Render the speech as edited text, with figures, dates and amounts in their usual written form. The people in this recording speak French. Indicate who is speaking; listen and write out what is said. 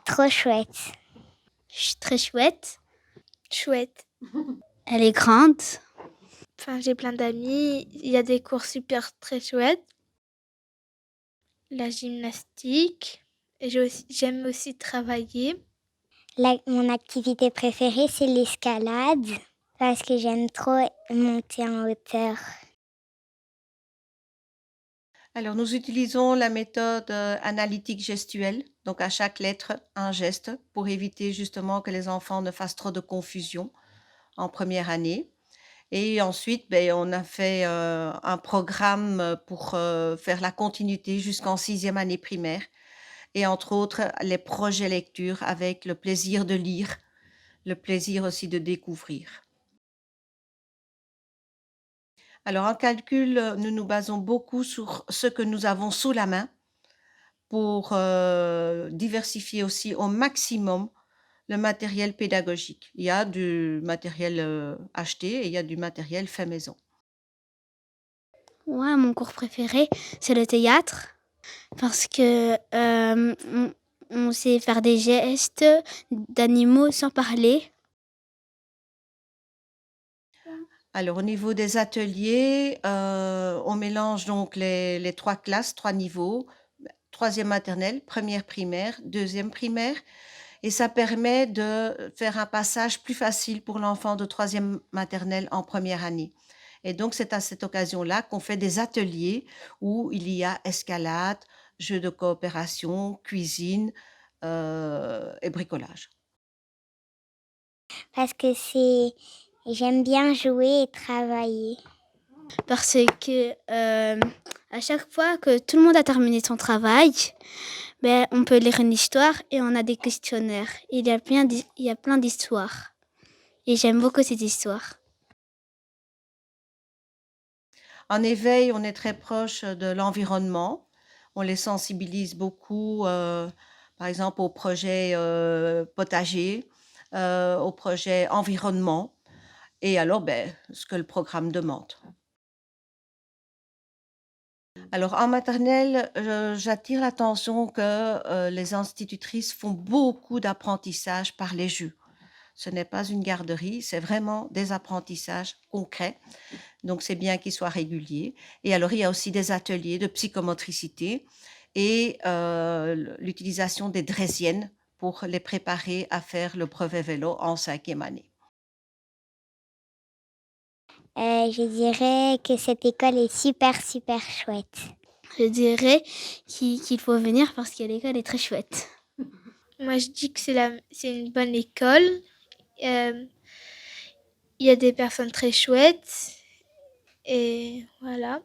Speaker 1: Trop chouette.
Speaker 2: Très chouette.
Speaker 3: Chouette.
Speaker 2: Elle est grande.
Speaker 3: Enfin, j'ai plein d'amis. Il y a des cours super très chouettes. La gymnastique. Et j'aime aussi travailler.
Speaker 1: Mon activité préférée, c'est l'escalade parce que j'aime trop monter en hauteur.
Speaker 4: Alors, nous utilisons la méthode analytique gestuelle, donc à chaque lettre, un geste, pour éviter justement que les enfants ne fassent trop de confusion en première année. Et ensuite, on a fait un programme pour faire la continuité jusqu'en 6e année primaire. Et entre autres, les projets lecture avec le plaisir de lire, le plaisir aussi de découvrir. Alors, en calcul, nous nous basons beaucoup sur ce que nous avons sous la main pour diversifier aussi au maximum le matériel pédagogique. Il y a du matériel acheté et il y a du matériel fait maison.
Speaker 2: Ouais, mon cours préféré, c'est le théâtre parce que on sait faire des gestes d'animaux sans parler.
Speaker 4: Alors, au niveau des ateliers, on mélange donc les 3 classes, 3 niveaux, 3e maternelle, 1re primaire, 2e primaire, et ça permet de faire un passage plus facile pour l'enfant de 3e maternelle en première année. Et donc, c'est à cette occasion-là qu'on fait des ateliers où il y a escalade, jeux de coopération, cuisine et bricolage.
Speaker 1: Parce que j'aime bien jouer et travailler.
Speaker 2: Parce que à chaque fois que tout le monde a terminé son travail, on peut lire une histoire et on a des questionnaires. Il y a plein d'histoires. Et j'aime beaucoup ces histoires.
Speaker 4: En éveil, on est très proche de l'environnement. On les sensibilise beaucoup, par exemple au projet potager, au projet environnement, et alors ce que le programme demande. Alors en maternelle, j'attire l'attention que les institutrices font beaucoup d'apprentissage par les jeux. Ce n'est pas une garderie, c'est vraiment des apprentissages concrets. Donc, c'est bien qu'ils soient réguliers. Et alors, il y a aussi des ateliers de psychomotricité et l'utilisation des draisiennes pour les préparer à faire le brevet vélo en 5e année.
Speaker 1: Je dirais que cette école est super, super chouette.
Speaker 2: Je dirais qu'il faut venir parce que l'école est très chouette.
Speaker 3: Moi, je dis que c'est une bonne école. Il y a des personnes très chouettes. Et voilà.